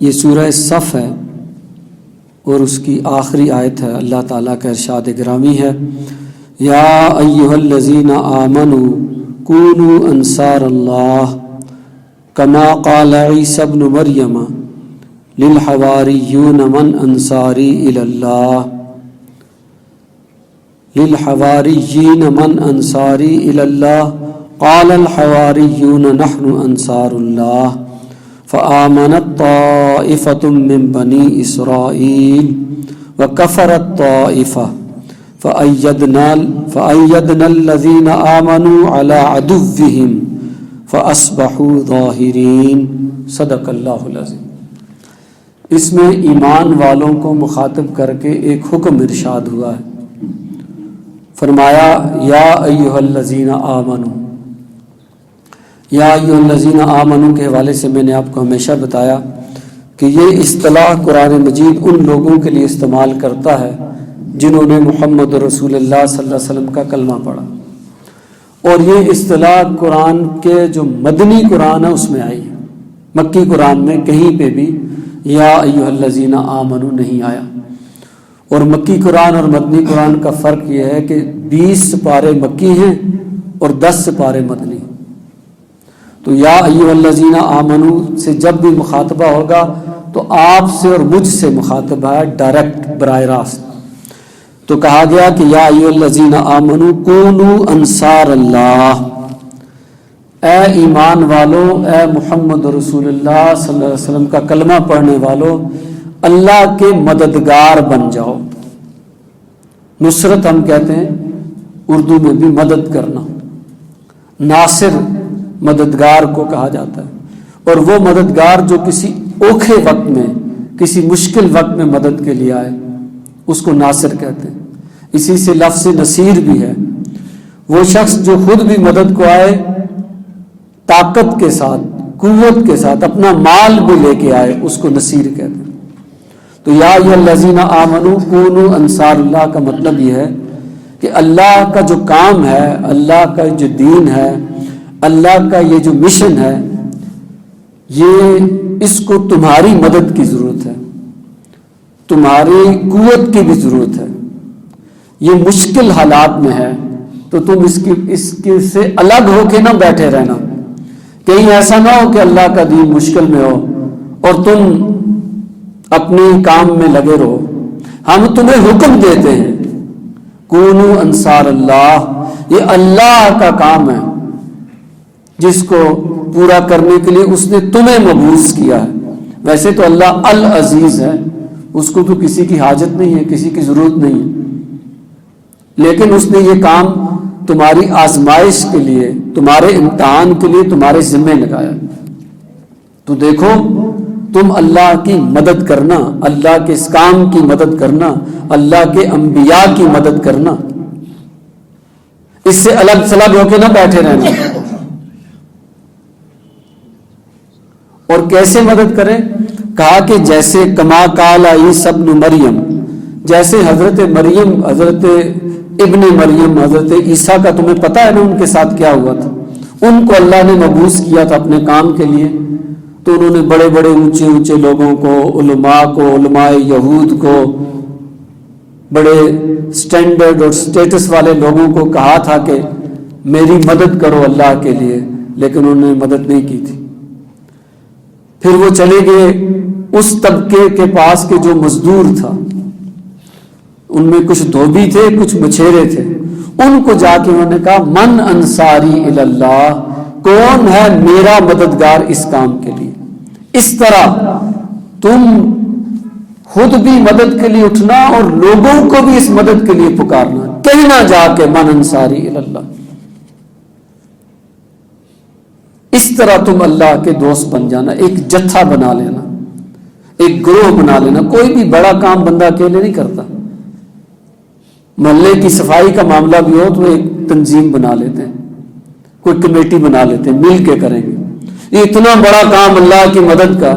یہ سورہ صف ہے اور اس کی آخری آیت ہے۔ اللہ تعالیٰ کا ارشاد گرامی ہے، یا ایھا الذین آمنوا کونوا انصار اللہ کما قال عیسی ابن مریم للحواریون من انصاری الی اللہ للحواریین من انصاری الی اللہ قال الحواریون نحن انصار اللہ فآمنت طائفة من بنی اسرائیل وکفرت طائفة فأيدنا الذین آمنوا علی عدوهم فأصبحوا ظاہرین۔ صدق اللہ العظیم۔ اس میں ایمان والوں کو مخاطب کر کے ایک حکم ارشاد ہوا ہے، فرمایا یا ایھا الذین آمنوا۔ یا ایھا الذین آمنوا کے حوالے سے میں نے آپ کو ہمیشہ بتایا کہ یہ اصطلاح قرآن مجید ان لوگوں کے لیے استعمال کرتا ہے جنہوں نے محمد رسول اللہ صلی اللہ علیہ وسلم کا کلمہ پڑھا، اور یہ اصطلاح قرآن کے جو مدنی قرآن ہے اس میں آئی ہے۔ مکی قرآن میں کہیں پہ بھی یا ایھا الذین آمنوا نہیں آیا۔ اور مکی قرآن اور مدنی قرآن کا فرق یہ ہے کہ 20 سپارے مکی ہیں اور 10 سپارے مدنی۔ تو یا ایھا الذین آمنوا سے جب بھی مخاطبہ ہوگا تو آپ سے اور مجھ سے مخاطبہ ہے، ڈائریکٹ، براہ راست۔ تو کہا گیا کہ یا ایھا الذین آمنوا کونوا انصار اللہ، اے ایمان والو، اے محمد رسول اللہ صلی اللہ علیہ وسلم کا کلمہ پڑھنے والو، اللہ کے مددگار بن جاؤ۔ نصرت ہم کہتے ہیں اردو میں بھی مدد کرنا، ناصر مددگار کو کہا جاتا ہے، اور وہ مددگار جو کسی اوکھے وقت میں، کسی مشکل وقت میں مدد کے لیے آئے اس کو ناصر کہتے ہیں۔ اسی سے لفظ نصیر بھی ہے، وہ شخص جو خود بھی مدد کو آئے، طاقت کے ساتھ، قوت کے ساتھ، اپنا مال بھی لے کے آئے، اس کو نصیر کہتے ہیں۔ تو یا ایھا الذین آمنوا کونوا انصار اللہ کا مطلب یہ ہے کہ اللہ کا جو کام ہے، اللہ کا جو دین ہے، اللہ کا یہ جو مشن ہے، یہ اس کو تمہاری مدد کی ضرورت ہے، تمہاری قوت کی بھی ضرورت ہے۔ یہ مشکل حالات میں ہے تو تم اس کے سے الگ ہو کے نہ بیٹھے رہنا، کہیں ایسا نہ ہو کہ اللہ کا دین مشکل میں ہو اور تم اپنے کام میں لگے رہو۔ ہم تمہیں حکم دیتے ہیں کونوا انصار اللہ، یہ اللہ کا کام ہے جس کو پورا کرنے کے لیے اس نے تمہیں مبعوث کیا ہے۔ ویسے تو اللہ العزیز ہے، اس کو تو کسی کی حاجت نہیں ہے، کسی کی ضرورت نہیں ہے، لیکن اس نے یہ کام تمہاری آزمائش کے لیے، تمہارے امتحان کے لیے تمہارے ذمہ لگایا۔ تو دیکھو، تم اللہ کی مدد کرنا، اللہ کے اس کام کی مدد کرنا، اللہ کے انبیاء کی مدد کرنا، اس سے الگ تھلگ ہو کے نہ بیٹھے رہنا۔ اور کیسے مدد کریں؟ کہا کہ جیسے کما قال عیسی ابن مریم، جیسے حضرت مریم، حضرت ابن مریم، حضرت عیسیٰ کا تمہیں پتہ ہے نا ان کے ساتھ کیا ہوا تھا۔ ان کو اللہ نے مبعوث کیا تھا اپنے کام کے لیے، تو انہوں نے بڑے بڑے اونچے اونچے لوگوں کو، علماء یہود کو، بڑے سٹینڈرڈ اور سٹیٹس والے لوگوں کو کہا تھا کہ میری مدد کرو اللہ کے لیے، لیکن انہوں نے مدد نہیں کی تھی۔ پھر وہ چلے گئے اس طبقے کے پاس کہ جو مزدور تھا، ان میں کچھ دھوبی تھے، کچھ مچھیرے تھے، ان کو جا کے انہوں نے کہا من انصاری الی اللہ، کون ہے میرا مددگار اس کام کے لیے۔ اس طرح تم خود بھی مدد کے لیے اٹھنا اور لوگوں کو بھی اس مدد کے لیے پکارنا، کہنا جا کے من انصاری الی اللہ۔ اس طرح تم اللہ کے دوست بن جانا، ایک جتھا بنا لینا، ایک گروہ بنا لینا۔ کوئی بھی بڑا کام بندہ اکیلے نہیں کرتا۔ محلے کی صفائی کا معاملہ بھی ہو تو ایک تنظیم بنا لیتے ہیں، کوئی کمیٹی بنا لیتے ہیں، مل کے کریں گے۔ یہ اتنا بڑا کام اللہ کی مدد کا،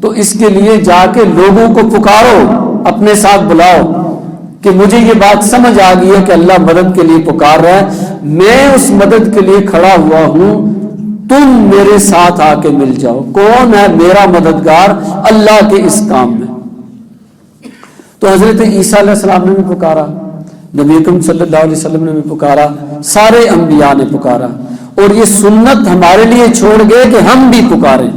تو اس کے لیے جا کے لوگوں کو پکارو، اپنے ساتھ بلاؤ کہ مجھے یہ بات سمجھ آ گئی ہے کہ اللہ مدد کے لیے پکار رہا ہے، میں اس مدد کے لیے کھڑا ہوا ہوں، تم میرے ساتھ آ کے مل جاؤ. کون ہے میرا مددگار اللہ کے اس کام میں؟ تو حضرت عیسیٰ علیہ السلام نے بھی پکارا، نبی اکرم صلی اللہ علیہ وسلم نے بھی پکارا، سارے انبیاء نے پکارا، اور یہ سنت ہمارے لیے چھوڑ گئے کہ ہم بھی پکاریں.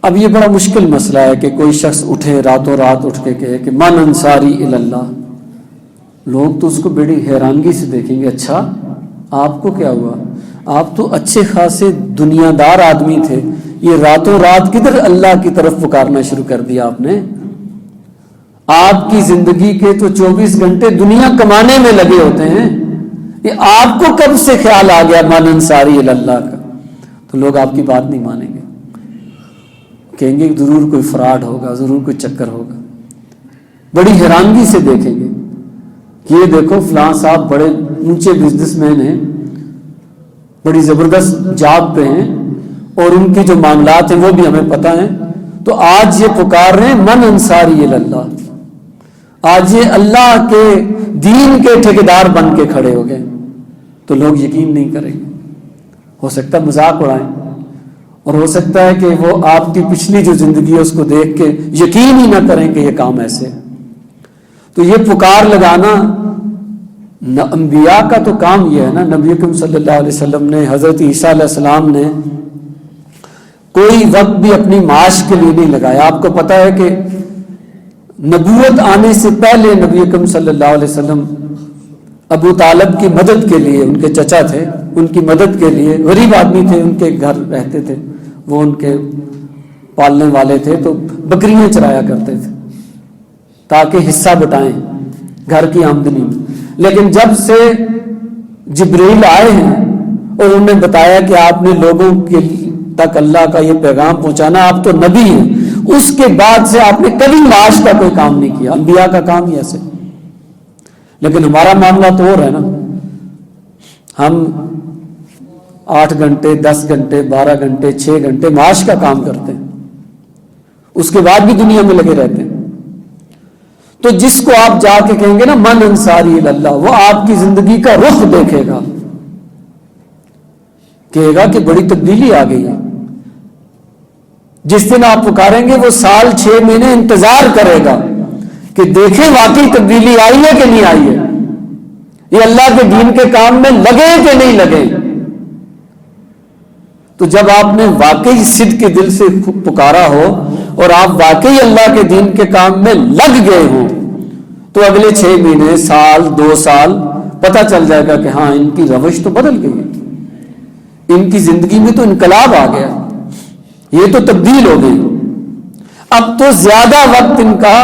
اب یہ بڑا مشکل مسئلہ ہے کہ کوئی شخص اٹھے راتوں رات اٹھ کے کہے کہ من انصاری اللہ. لوگ تو اس کو بڑی حیرانگی سے دیکھیں گے، اچھا آپ کو کیا ہوا؟ آپ تو اچھے خاصے دنیا دار آدمی تھے، یہ راتوں رات کدھر اللہ کی طرف پکارنا شروع کر دیا آپ نے؟ آپ کی زندگی کے تو 24 گھنٹے دنیا کمانے میں لگے ہوتے ہیں، یہ آپ کو کب سے خیال آ گیا من انصاری اللہ کا؟ تو لوگ آپ کی بات نہیں مانیں گے، کہیں گے ضرور کوئی فراڈ ہوگا، ضرور کوئی چکر ہوگا. بڑی حیرانگی سے دیکھیں گے کہ یہ دیکھو فلاں صاحب بڑے اونچے بزنس مین ہیں، بڑی زبردست جاب پہ ہیں، اور ان کے جو معاملات ہیں وہ بھی ہمیں پتہ ہیں. تو آج یہ پکار رہے ہیں من انصاری اللہ، آج یہ اللہ کے دین کے ٹھیکیدار بن کے کھڑے ہو گئے. تو لوگ یقین نہیں کریں گے، ہو سکتا ہے مذاق اڑائیں، اور ہو سکتا ہے کہ وہ آپ کی پچھلی جو زندگی ہے اس کو دیکھ کے یقین ہی نہ کریں کہ یہ کام ایسے ہے. تو یہ پکار لگانا انبیاء کا تو کام یہ ہے نا. نبی اکرم صلی اللہ علیہ وسلم نے، حضرت عیسیٰ علیہ السلام نے کوئی وقت بھی اپنی معاش کے لیے نہیں لگایا. آپ کو پتا ہے کہ نبوت آنے سے پہلے نبی اکرم صلی اللہ علیہ وسلم ابو طالب کی مدد کے لیے، ان کے چچا تھے، ان کی مدد کے لیے، غریب آدمی تھے، ان کے گھر رہتے تھے، وہ ان کے پالنے والے تھے، تو بکریاں چرایا کرتے تھے تاکہ حصہ بٹائیں گھر کی آمدنی میں. لیکن جب سے جبریل آئے ہیں اور انہوں نے بتایا کہ آپ نے لوگوں کے تک اللہ کا یہ پیغام پہنچانا، آپ تو نبی ہیں، اس کے بعد سے آپ نے کبھی معاش کا کوئی کام نہیں کیا. انبیاء کا کام ہی ایسے. لیکن ہمارا معاملہ تو اور ہے نا، ہم 8 گھنٹے 10 گھنٹے 12 گھنٹے 6 گھنٹے معاش کا کام کرتے ہیں، اس کے بعد بھی دنیا میں لگے رہتے ہیں. تو جس کو آپ جا کے کہیں گے نا من انصاری اللہ، وہ آپ کی زندگی کا رخ دیکھے گا، کہے گا کہ بڑی تبدیلی آ گئی ہے. جس دن آپ پکاریں گے وہ سال 6 مہینے انتظار کرے گا کہ دیکھیں واقعی تبدیلی آئی ہے کہ نہیں آئی ہے، یہ اللہ کے دین کے کام میں لگے کہ نہیں لگے. تو جب آپ نے واقعی صدق کے دل سے پکارا ہو اور آپ واقعی اللہ کے دین کے کام میں لگ گئے ہوں، تو اگلے 6 مہینے، سال 2 سال پتہ چل جائے گا کہ ہاں ان کی روش تو بدل گئی ہے، ان کی زندگی میں تو انقلاب آ گیا، یہ تو تبدیل ہو گئی. اب تو زیادہ وقت ان کا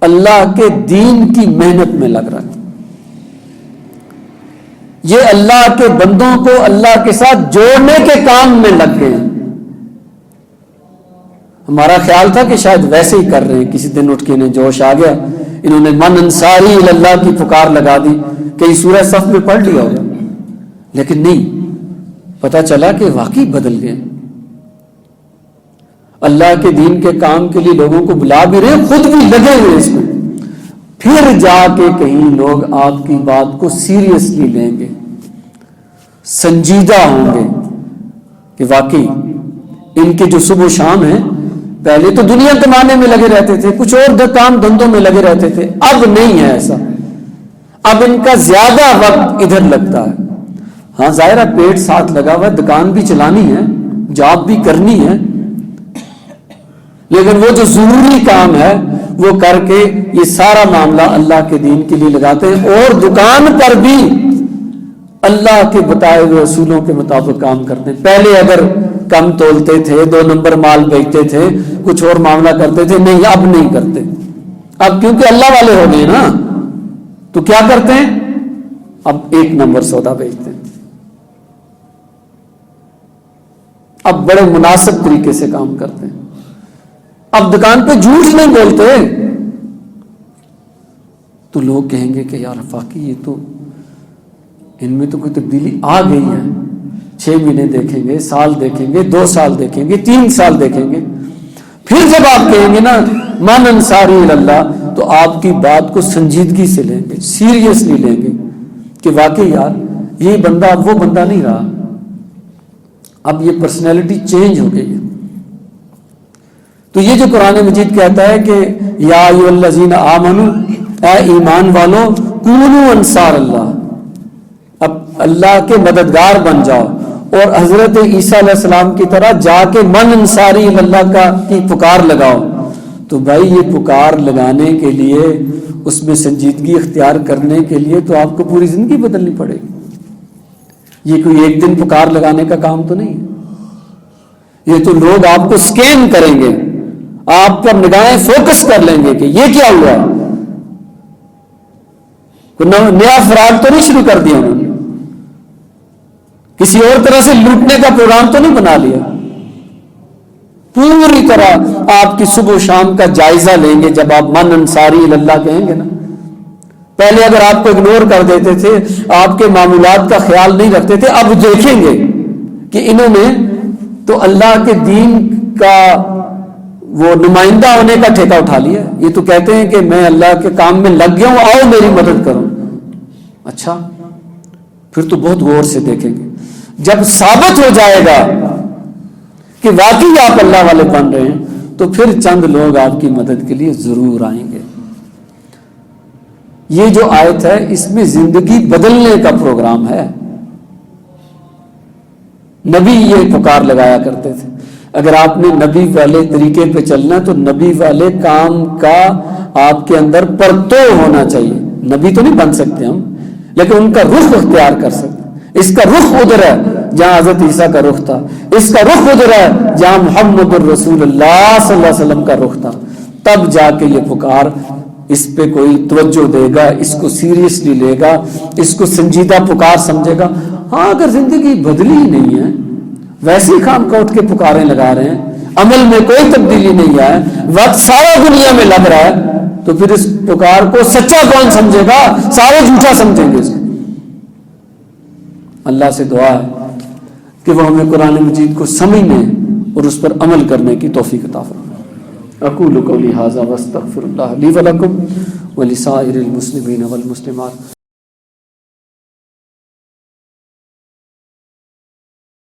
اللہ کے دین کی محنت میں لگ رہا ہے. یہ اللہ کے بندوں کو اللہ کے ساتھ جوڑنے کے کام میں لگ گئے. ہمارا خیال تھا کہ شاید ویسے ہی کر رہے ہیں، کسی دن اٹھ کے انہیں جوش آ گیا، انہوں نے من انصاری اللہ کی پکار لگا دی، کئی سورہ صف میں پڑھ لیا ہوگا. لیکن نہیں، پتہ چلا کہ واقعی بدل گئے. اللہ کے دین کے کام کے لیے لوگوں کو بلا بھی رہے، خود بھی لگے ہوئے اس میں. پھر جا کے کہیں لوگ آپ کی بات کو سیریسلی لیں گے، سنجیدہ ہوں گے کہ واقعی ان کے جو صبح و شام ہیں، پہلے تو دنیا کمانے میں لگے رہتے تھے، کچھ اور کام دھندوں میں لگے رہتے تھے، اب نہیں ہے ایسا. اب ان کا زیادہ وقت ادھر لگتا ہے. ہاں ظاہر ہے پیٹ ساتھ لگا ہوا ہے، دکان بھی چلانی ہے، جاب بھی کرنی ہے، لیکن وہ جو ضروری کام ہے وہ کر کے یہ سارا معاملہ اللہ کے دین کے لیے لگاتے ہیں. اور دکان پر بھی اللہ کے بتائے ہوئے اصولوں کے مطابق کام کرتے ہیں. پہلے اگر کم تولتے تھے، 2 نمبر مال بیچتے تھے، کچھ اور معاملہ کرتے تھے، نہیں اب نہیں کرتے. اب کیونکہ اللہ والے ہو گئے نا، تو کیا کرتے ہیں؟ اب 1 نمبر سودا بیچتے ہیں. اب بڑے مناسب طریقے سے کام کرتے ہیں. اب دکان پہ جھوٹ نہیں بولتے. تو لوگ کہیں گے کہ یار واقعی یہ تو ان میں تو کوئی تبدیلی آ گئی ہے. 6 مہینے دیکھیں گے، سال دیکھیں گے، 2 سال دیکھیں گے، 3 سال دیکھیں گے. پھر جب آپ کہیں گے نا من انصاری اللہ، تو آپ کی بات کو سنجیدگی سے لیں گے، سیریسلی لیں گے. کہ واقعی یار یہ بندہ اب وہ بندہ نہیں رہا، اب یہ پرسنالٹی چینج ہو گئی ہے۔ تو یہ جو قرآن مجید کہتا ہے کہ یا ایھا الذین آمنوا، اے ایمان والو، کونوا انصار اللہ، اب اللہ کے مددگار بن جاؤ، اور حضرت عیسیٰ علیہ السلام کی طرح جا کے من انصاری اللہ کی پکار لگاؤ۔ تو بھائی یہ پکار لگانے کے لیے، اس میں سنجیدگی اختیار کرنے کے لیے تو آپ کو پوری زندگی بدلنی پڑے گی۔ یہ کوئی ایک دن پکار لگانے کا کام تو نہیں ہے۔ یہ تو لوگ آپ کو سکین کریں گے، آپ پر نگاہیں فوکس کر لیں گے کہ یہ کیا ہوا، کوئی نیا فراڈ تو نہیں شروع کر دیا انہوں نے، کسی اور طرح سے لوٹنے کا پروگرام تو نہیں بنا لیا۔ پوری طرح آپ کی صبح و شام کا جائزہ لیں گے جب آپ من انصاری اللہ کہیں گے نا۔ پہلے اگر آپ کو اگنور کر دیتے تھے، آپ کے معمولات کا خیال نہیں رکھتے تھے، اب دیکھیں گے کہ انہوں نے تو اللہ کے دین کا وہ نمائندہ ہونے کا ٹھیکہ اٹھا لیا۔ یہ تو کہتے ہیں کہ میں اللہ کے کام میں لگ گیا ہوں، آؤ میری مدد کرو۔ اچھا، پھر تو بہت غور سے دیکھیں گے۔ جب ثابت ہو جائے گا کہ واقعی آپ اللہ والے بن رہے ہیں، تو پھر چند لوگ آپ کی مدد کے لیے ضرور آئیں گے۔ یہ جو آیت ہے اس میں زندگی بدلنے کا پروگرام ہے۔ نبی یہ پکار لگایا کرتے تھے۔ اگر آپ نے نبی والے طریقے پہ چلنا تو نبی والے کام کا آپ کے اندر پرتو ہونا چاہیے۔ نبی تو نہیں بن سکتے ہم، لیکن ان کا رخ اختیار کر سکتے۔ اس کا رخ ادھر ہے جہاں حضرت عیسیٰ کا رخ تھا، اس کا رخ ادھر ہے جہاں محمد الرسول اللہ صلی اللہ علیہ وسلم کا رخ تھا۔ تب جا کے یہ پکار، اس پہ کوئی توجہ دے گا، اس کو سیریسلی لے گا، اس کو سنجیدہ پکار سمجھے گا۔ ہاں اگر زندگی بدلی ہی نہیں ہے، ویسے ہی خام کا اٹھ کے پکاریں لگا رہے ہیں، عمل میں کوئی تبدیلی نہیں آئے، وقت سارا دنیا میں لگ رہا ہے، تو پھر اس پکار کو سچا کون سمجھے گا؟ سارے جھوٹا سمجھیں گے اس کو۔ اللہ سے دعا ہے کہ وہ ہمیں قرآن مجید کو سمجھنے اور اس پر عمل کرنے کی توفیق عطا فرمائے۔ اقول قولی ھذا واستغفر اللہ لی ولکم ولسائر المسلمین والمسلمات۔